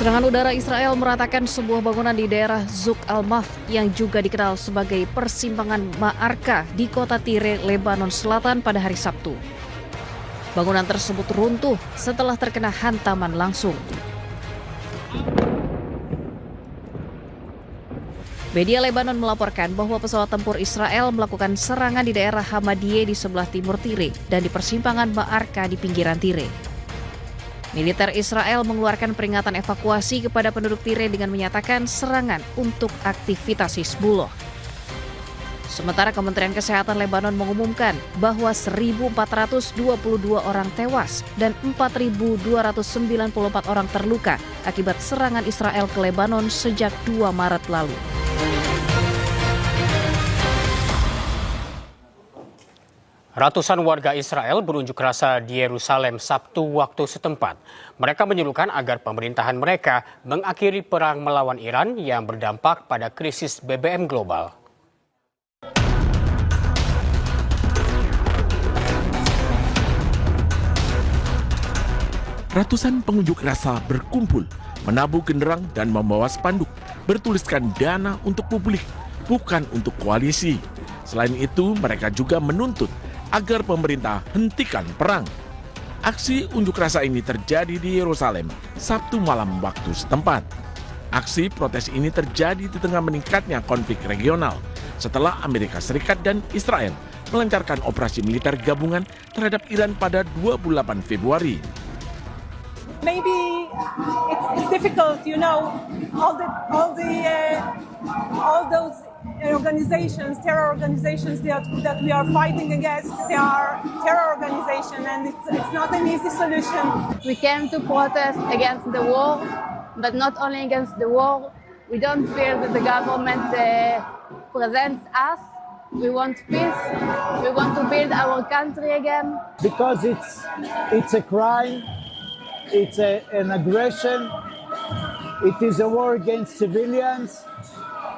Serangan udara Israel meratakan sebuah bangunan di daerah Zuk al-Maf yang juga dikenal sebagai persimpangan Ma'arka di kota Tire, Lebanon Selatan pada hari Sabtu. Bangunan tersebut runtuh setelah terkena hantaman langsung. Media Lebanon melaporkan bahwa pesawat tempur Israel melakukan serangan di daerah Hamadiyeh di sebelah timur Tire dan di persimpangan Ma'arka di pinggiran Tire. Militer Israel mengeluarkan peringatan evakuasi kepada penduduk Tire dengan menyatakan serangan untuk aktivitas Hizbullah. Sementara Kementerian Kesehatan Lebanon mengumumkan bahwa 1.422 orang tewas dan 4.294 orang terluka akibat serangan Israel ke Lebanon sejak 2 Maret lalu. Ratusan warga Israel berunjuk rasa di Yerusalem Sabtu waktu setempat. Mereka menyerukan agar pemerintahan mereka mengakhiri perang melawan Iran yang berdampak pada krisis BBM global. Ratusan pengunjuk rasa berkumpul, menabuh genderang dan membawa spanduk bertuliskan dana untuk publik, bukan untuk koalisi. Selain itu, mereka juga menuntut agar pemerintah hentikan perang. Aksi unjuk rasa ini terjadi di Yerusalem Sabtu malam waktu setempat. Aksi protes ini terjadi di tengah meningkatnya konflik regional setelah Amerika Serikat dan Israel melancarkan operasi militer gabungan terhadap Iran pada 28 Februari. Maybe it's difficult, all those organizations, terror organizations that we are fighting against, they are terror organizations, and it's not an easy solution. We came to protest against the war, but not only against the war. We don't fear that the government presents us. We want peace. We want to build our country again. Because it's a crime. It's an aggression. It is a war against civilians.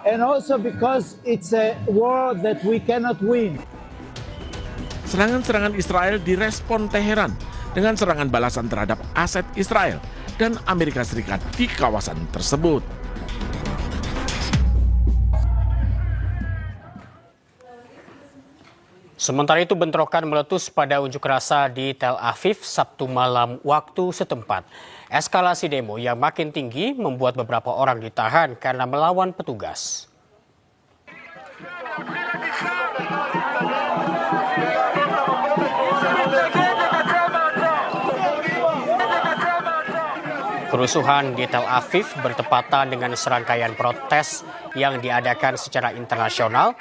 And also because it's a war that we cannot win. Serangan-serangan Israel direspon Teheran dengan serangan balasan terhadap aset Israel dan Amerika Serikat di kawasan tersebut. Sementara itu, bentrokan meletus pada unjuk rasa di Tel Aviv Sabtu malam waktu setempat. Eskalasi demo yang makin tinggi membuat beberapa orang ditahan karena melawan petugas. Kerusuhan di Tel Aviv bertepatan dengan serangkaian protes yang diadakan secara internasional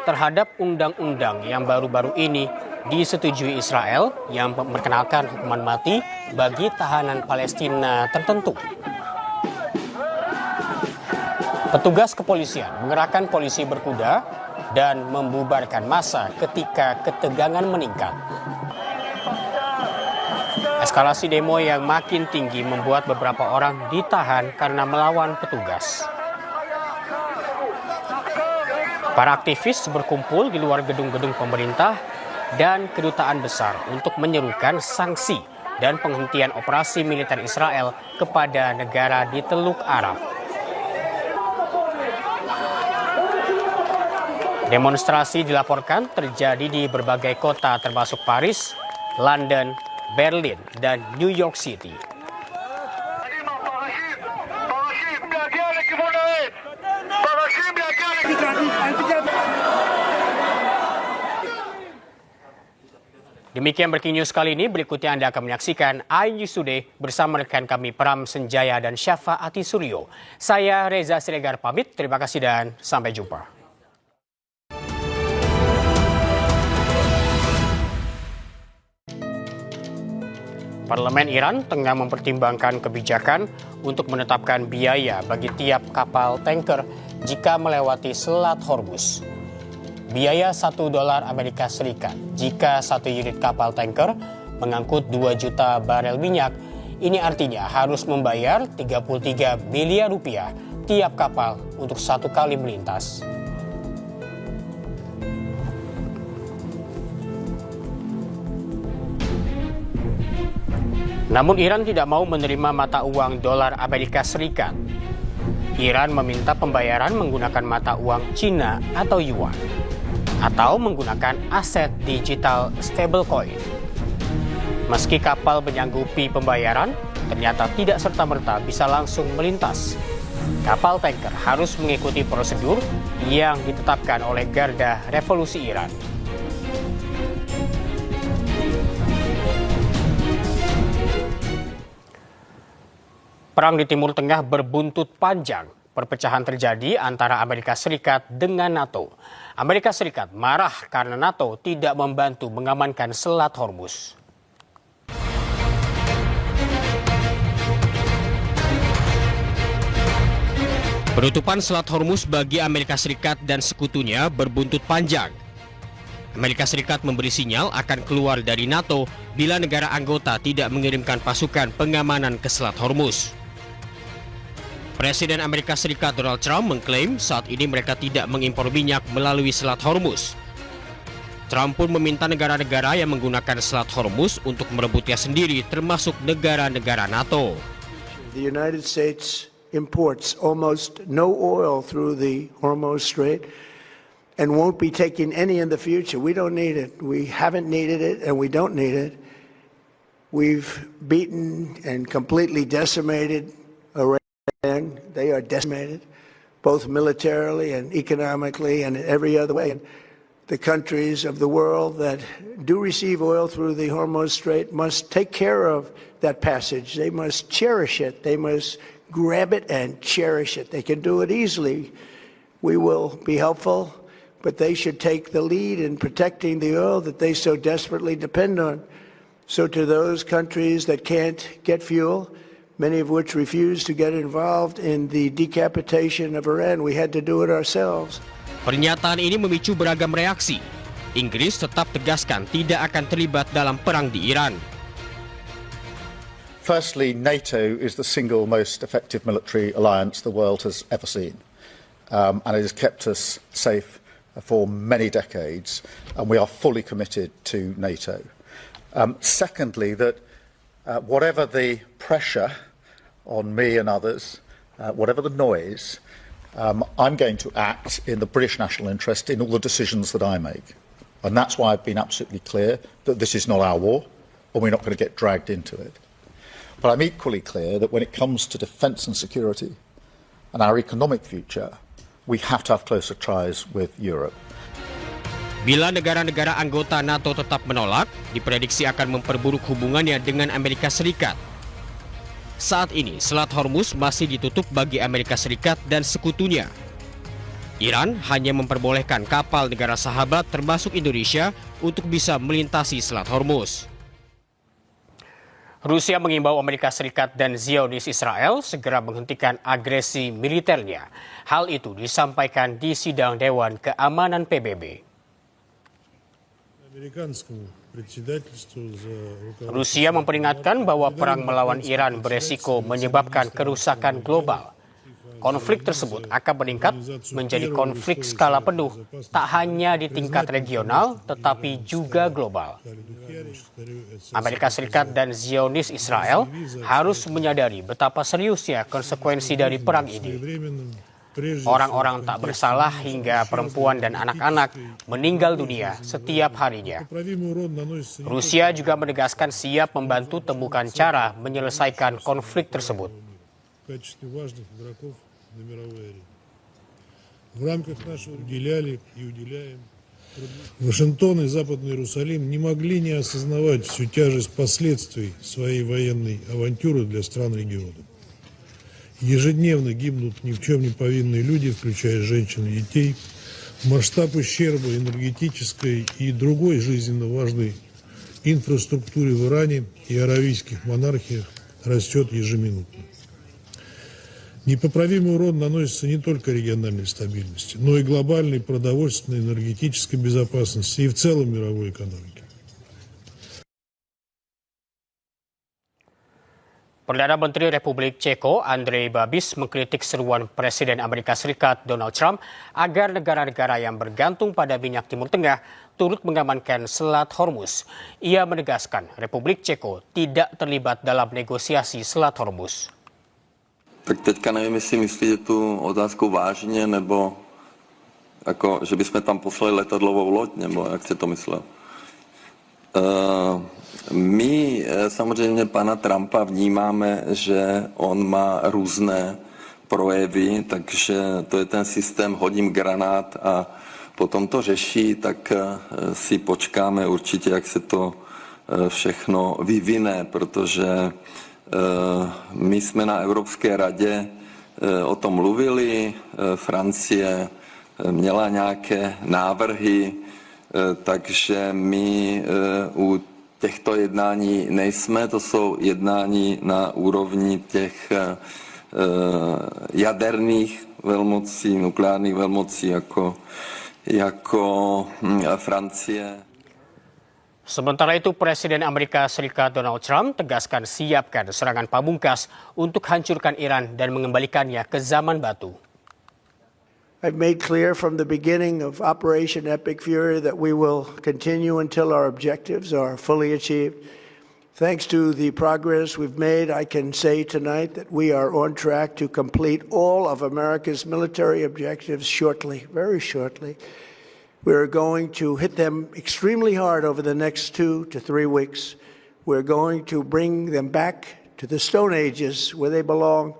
terhadap undang-undang yang baru-baru ini disetujui Israel yang memperkenalkan hukuman mati bagi tahanan Palestina tertentu. Petugas kepolisian mengerahkan polisi berkuda dan membubarkan massa ketika ketegangan meningkat. Eskalasi demo yang makin tinggi membuat beberapa orang ditahan karena melawan petugas. Para aktivis berkumpul di luar gedung-gedung pemerintah dan kedutaan besar untuk menyerukan sanksi dan penghentian operasi militer Israel kepada negara di Teluk Arab. Demonstrasi dilaporkan terjadi di berbagai kota termasuk Paris, London, Berlin, dan New York City. Demikian Breaking News kali ini. Berikutnya Anda akan menyaksikan iNews Today bersama rekan kami Pram Senjaya dan Syafaati Suryo. Saya Reza Siregar pamit. Terima kasih dan sampai jumpa. Parlemen Iran tengah mempertimbangkan kebijakan untuk menetapkan biaya bagi tiap kapal tanker jika melewati Selat Hormuz. Biaya $1 Amerika Serikat jika satu unit kapal tanker mengangkut 2 juta barel minyak. Ini artinya harus membayar 33 miliar rupiah tiap kapal untuk satu kali melintas. Namun Iran tidak mau menerima mata uang dolar Amerika Serikat. Iran meminta pembayaran menggunakan mata uang Cina atau yuan, atau menggunakan aset digital stablecoin. Meski kapal menyanggupi pembayaran, ternyata tidak serta-merta bisa langsung melintas. Kapal tanker harus mengikuti prosedur yang ditetapkan oleh Garda Revolusi Iran. Perang di Timur Tengah berbuntut panjang. Perpecahan terjadi antara Amerika Serikat dengan NATO. Amerika Serikat marah karena NATO tidak membantu mengamankan Selat Hormuz. Penutupan Selat Hormuz bagi Amerika Serikat dan sekutunya berbuntut panjang. Amerika Serikat memberi sinyal akan keluar dari NATO bila negara anggota tidak mengirimkan pasukan pengamanan ke Selat Hormuz. Presiden Amerika Serikat Donald Trump mengklaim saat ini mereka tidak mengimpor minyak melalui Selat Hormuz. Trump pun meminta negara-negara yang menggunakan Selat Hormuz untuk merebutnya sendiri, termasuk negara-negara NATO. The United States imports almost no oil through the Hormuz Strait and won't be taking any in the future. We don't need it. We haven't needed it and we don't need it. We've beaten and completely decimated Iran. They are decimated, both militarily and economically and in every other way. And the countries of the world that do receive oil through the Hormuz Strait must take care of that passage. They must cherish it. They must grab it and cherish it. They can do it easily. We will be helpful, but they should take the lead in protecting the oil that they so desperately depend on. So to those countries that can't get fuel, many of which refuse to get involved in the decapitation of Iran, we had to do it ourselves. Pernyataan ini memicu beragam reaksi. Inggris tetap tegaskan tidak akan terlibat dalam perang di Iran. Firstly, NATO is the single most effective military alliance the world has ever seen. And it has kept us safe for many decades, and we are fully committed to NATO. Secondly, that whatever the pressure on me and others, whatever the noise, I'm going to act in the British national interest in all the decisions that I make. And that's why I've been absolutely clear that this is not our war, and we're not going to get dragged into it. But I'm equally clear that when it comes to defence and security and our economic future, we have to have closer ties with Europe. Bila negara-negara anggota NATO tetap menolak, diprediksi akan memperburuk hubungannya dengan Amerika Serikat. Saat ini, Selat Hormuz masih ditutup bagi Amerika Serikat dan sekutunya. Iran hanya memperbolehkan kapal negara sahabat termasuk Indonesia untuk bisa melintasi Selat Hormuz. Rusia mengimbau Amerika Serikat dan Zionis Israel segera menghentikan agresi militernya. Hal itu disampaikan di sidang Dewan Keamanan PBB. Rusia memperingatkan bahwa perang melawan Iran beresiko menyebabkan kerusakan global. Konflik tersebut akan meningkat menjadi konflik skala penuh, tak hanya di tingkat regional, tetapi juga global. Amerika Serikat dan Zionis Israel harus menyadari betapa seriusnya konsekuensi dari perang ini. Orang-orang tak bersalah hingga perempuan dan anak-anak meninggal dunia setiap harinya. Rusia juga menegaskan siap membantu temukan cara menyelesaikan konflik tersebut. Вашингтон и Западный Иерусалим не могли не осознавать всю тяжесть последствий своей военной авантюры для стран региона. Ежедневно гибнут ни в чем не повинные люди, включая женщин и детей. Масштаб ущерба энергетической и другой жизненно важной инфраструктуре в Иране и аравийских монархиях растет ежеминутно. Непоправимый урон наносится не только региональной стабильности, но и глобальной продовольственной, энергетической безопасности и в целом мировой экономике. Perdana Menteri Republik Ceko Andrej Babis mengkritik seruan Presiden Amerika Serikat Donald Trump agar negara-negara yang bergantung pada minyak Timur Tengah turut mengamankan Selat Hormuz. Ia menegaskan Republik Ceko tidak terlibat dalam negosiasi Selat Hormuz. Tak teďka nevím, jestli myslíte tu otázku vážně, nebo jako, že bychom tam poslali letadlovou loď, nebo jak jste to myslel? My samozřejmě pana Trumpa vnímáme, že on má různé projevy, takže to je ten systém hodím granát a potom to řeší, tak si počkáme určitě, jak se to všechno vyvine, protože my jsme na Evropské radě o tom mluvili, Francie měla nějaké návrhy, takže my u těchto jednání nejsme, to jsou jednání na úrovni těch jaderných velmocí, nukleárních velmocí jako Francie. Sementara itu, Presiden Amerika Serikat Donald Trump tegaskan siapkan serangan pamungkas untuk hancurkan Iran dan mengembalikannya ke zaman batu. I've made clear from the beginning of Operation Epic Fury that we will continue until our objectives are fully achieved. Thanks to the progress we've made, I can say tonight that we are on track to complete all of America's military objectives shortly, very shortly. We're going to hit them extremely hard over the next 2 to 3 weeks. We're going to bring them back to the Stone Ages where they belong.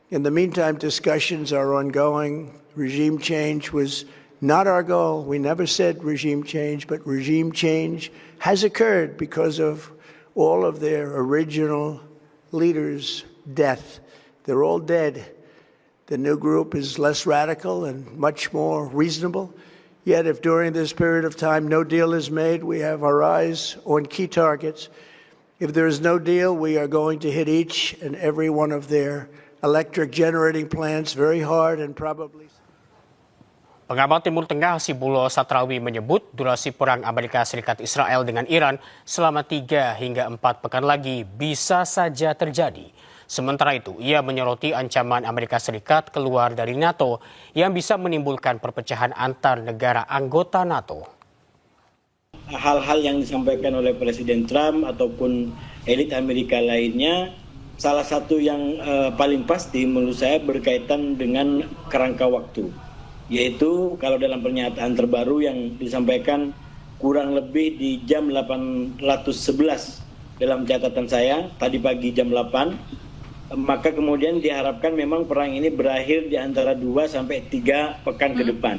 In the meantime, discussions are ongoing. Regime change was not our goal. We never said regime change, but regime change has occurred because of all of their original leaders' death. They're all dead. The new group is less radical and much more reasonable. Yet if during this period of time no deal is made, we have our eyes on key targets. If there is no deal, we are going to hit each and every one of their electric generating plants very hard and probably... Pengamat Timur Tengah Sibulo Satrawi menyebut durasi perang Amerika Serikat Israel dengan Iran selama 3 hingga 4 pekan lagi bisa saja terjadi. Sementara itu, ia menyoroti ancaman Amerika Serikat keluar dari NATO yang bisa menimbulkan perpecahan antar negara anggota NATO. Hal-hal yang disampaikan oleh Presiden Trump ataupun elit Amerika lainnya, salah satu yang paling pasti menurut saya berkaitan dengan kerangka waktu. Yaitu kalau dalam pernyataan terbaru yang disampaikan kurang lebih di jam 811 dalam catatan saya, tadi pagi jam 8, maka kemudian diharapkan memang perang ini berakhir di antara 2 sampai 3 pekan ke depan.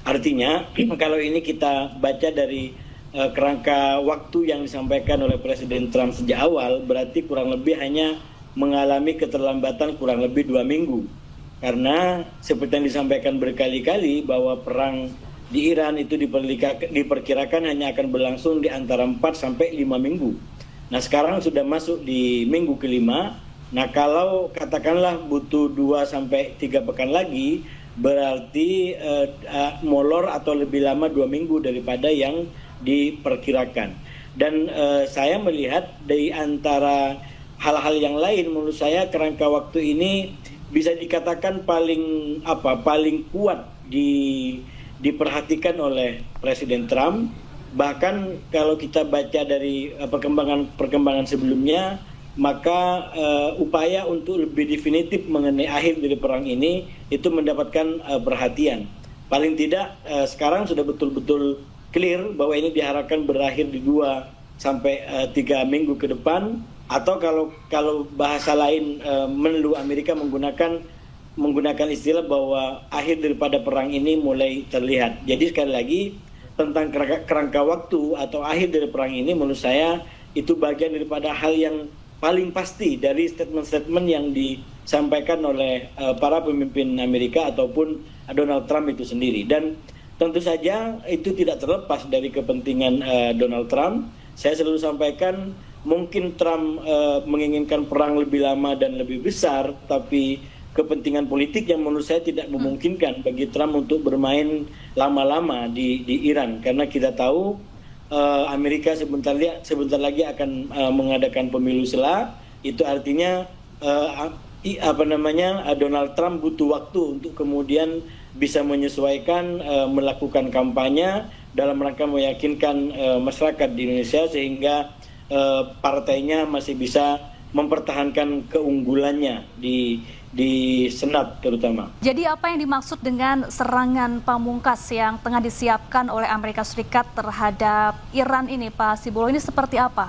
Artinya kalau ini kita baca dari kerangka waktu yang disampaikan oleh Presiden Trump sejak awal, berarti kurang lebih hanya mengalami keterlambatan kurang lebih 2 minggu. Karena seperti yang disampaikan berkali-kali bahwa perang di Iran itu diperkirakan hanya akan berlangsung di antara 4 sampai 5 minggu. Nah sekarang sudah masuk di minggu kelima. Nah kalau katakanlah butuh 2 sampai 3 pekan lagi, berarti molor atau lebih lama 2 minggu daripada yang diperkirakan. Dan saya melihat dari antara hal-hal yang lain, menurut saya kerangka waktu ini bisa dikatakan paling kuat diperhatikan oleh Presiden Trump. Bahkan kalau kita baca dari perkembangan sebelumnya, maka upaya untuk lebih definitif mengenai akhir dari perang ini itu mendapatkan perhatian. Paling tidak sekarang sudah betul-betul clear bahwa ini diharapkan berakhir di 2 sampai 3 minggu ke depan, atau kalau bahasa lain menlu Amerika menggunakan istilah bahwa akhir daripada perang ini mulai terlihat. Jadi sekali lagi tentang kerangka waktu atau akhir dari perang ini menurut saya itu bagian daripada hal yang paling pasti dari statement-statement yang disampaikan oleh para pemimpin Amerika ataupun Donald Trump itu sendiri. Dan tentu saja itu tidak terlepas dari kepentingan Donald Trump. Saya selalu sampaikan mungkin Trump menginginkan perang lebih lama dan lebih besar, tapi kepentingan politik yang menurut saya tidak memungkinkan bagi Trump untuk bermain lama-lama di Iran. Karena kita tahu Amerika sebentar lagi akan mengadakan pemilu sela, Itu artinya Donald Trump butuh waktu untuk kemudian bisa menyesuaikan melakukan kampanye dalam rangka meyakinkan masyarakat di Indonesia sehingga partainya masih bisa mempertahankan keunggulannya di Senat terutama. Jadi apa yang dimaksud dengan serangan pamungkas yang tengah disiapkan oleh Amerika Serikat terhadap Iran ini, Pak Hasibuloh, ini seperti apa?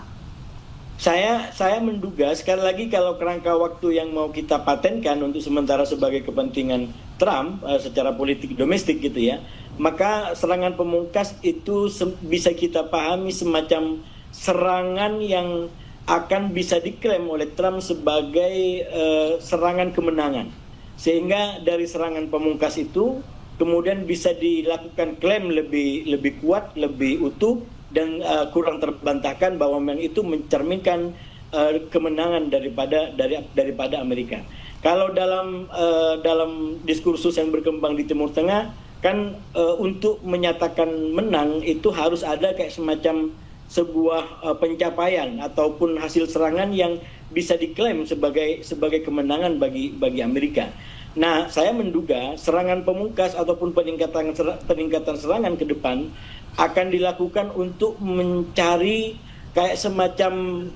Saya menduga sekali lagi kalau kerangka waktu yang mau kita patenkan untuk sementara sebagai kepentingan Trump secara politik domestik gitu ya, maka serangan pamungkas itu bisa kita pahami semacam serangan yang akan bisa diklaim oleh Trump sebagai serangan kemenangan. Sehingga dari serangan pamungkas itu kemudian bisa dilakukan klaim lebih kuat, lebih utuh, dan kurang terbantahkan bahwa memang itu mencerminkan kemenangan daripada Amerika. Kalau dalam diskursus yang berkembang di Timur Tengah kan untuk menyatakan menang itu harus ada kayak semacam sebuah pencapaian ataupun hasil serangan yang bisa diklaim sebagai kemenangan bagi Amerika. Nah, saya menduga serangan pamungkas ataupun peningkatan serangan ke depan akan dilakukan untuk mencari kayak semacam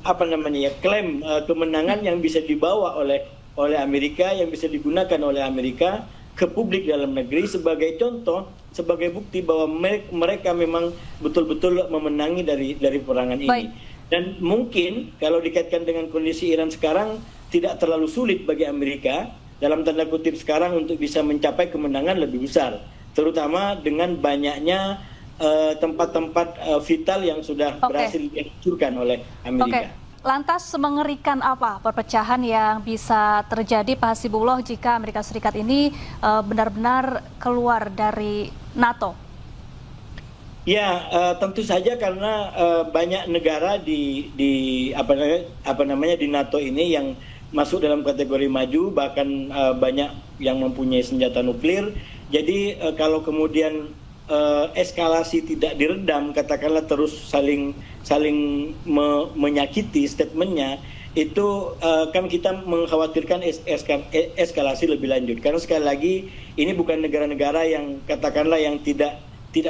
klaim kemenangan yang bisa dibawa oleh Amerika, yang bisa digunakan oleh Amerika ke publik dalam negeri sebagai contoh, sebagai bukti bahwa mereka memang betul-betul memenangi dari peperangan ini. Baik. Dan mungkin kalau dikaitkan dengan kondisi Iran sekarang tidak terlalu sulit bagi Amerika dalam tanda kutip sekarang untuk bisa mencapai kemenangan lebih besar, terutama dengan banyaknya tempat-tempat vital yang sudah berhasil dihancurkan oleh Amerika. Lantas semengerikan apa perpecahan yang bisa terjadi, Pak Hasibuloh, jika Amerika Serikat ini benar-benar keluar dari NATO? Ya, tentu saja karena banyak negara di NATO ini yang masuk dalam kategori maju, bahkan banyak yang mempunyai senjata nuklir. Jadi kalau kemudian eskalasi tidak diredam, katakanlah terus saling menyakiti statementnya, itu kan kita mengkhawatirkan eskalasi lebih lanjut. Karena sekali lagi ini bukan negara-negara yang katakanlah yang tidak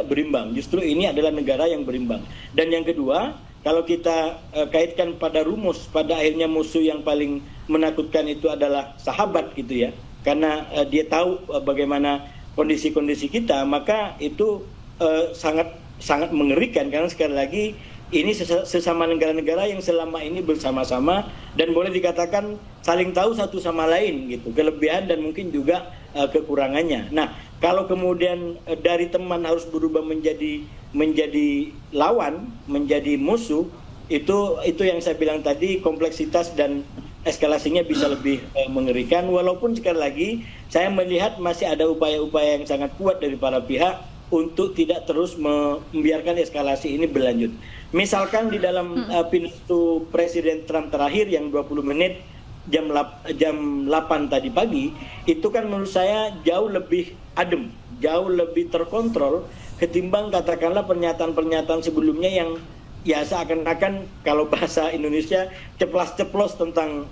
berimbang, justru ini adalah negara yang berimbang. Dan yang kedua, kalau kita kaitkan pada rumus, pada akhirnya musuh yang paling menakutkan itu adalah sahabat gitu ya, karena dia tahu bagaimana kondisi-kondisi kita, maka itu sangat mengerikan karena sekali lagi ini sesama negara-negara yang selama ini bersama-sama dan boleh dikatakan saling tahu satu sama lain gitu, kelebihan dan mungkin juga kekurangannya. Nah, kalau kemudian dari teman harus berubah menjadi lawan, menjadi musuh, itu yang saya bilang tadi, kompleksitas dan eskalasinya bisa lebih mengerikan. Walaupun sekali lagi saya melihat masih ada upaya-upaya yang sangat kuat dari para pihak untuk tidak terus membiarkan eskalasi ini berlanjut. Misalkan di dalam pidato Presiden Trump terakhir yang 20 menit jam 8 tadi pagi, itu kan menurut saya jauh lebih adem, jauh lebih terkontrol ketimbang katakanlah pernyataan-pernyataan sebelumnya yang ya seakan-akan kalau bahasa Indonesia ceplas-ceplos tentang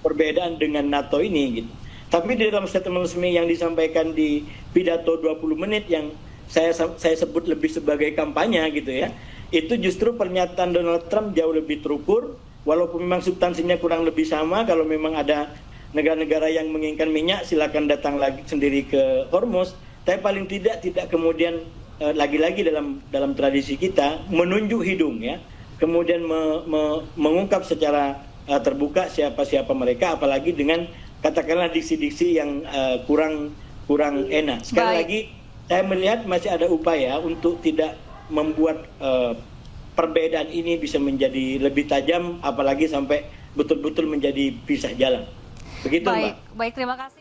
perbedaan dengan NATO ini gitu. Tapi di dalam statement resmi yang disampaikan di pidato 20 menit yang saya sebut lebih sebagai kampanye gitu ya, itu justru pernyataan Donald Trump jauh lebih terukur, walaupun memang substansinya kurang lebih sama. Kalau memang ada negara-negara yang menginginkan minyak, silakan datang lagi sendiri ke Hormuz. Tapi paling tidak kemudian lagi-lagi dalam tradisi kita menunjuk hidung ya, kemudian mengungkap secara terbuka siapa-siapa mereka, apalagi dengan katakanlah diksi-diksi yang kurang enak. Sekali lagi saya melihat masih ada upaya untuk tidak membuat perbedaan ini bisa menjadi lebih tajam, apalagi sampai betul-betul menjadi pisah jalan. Begitu, Mbak. Baik, terima kasih.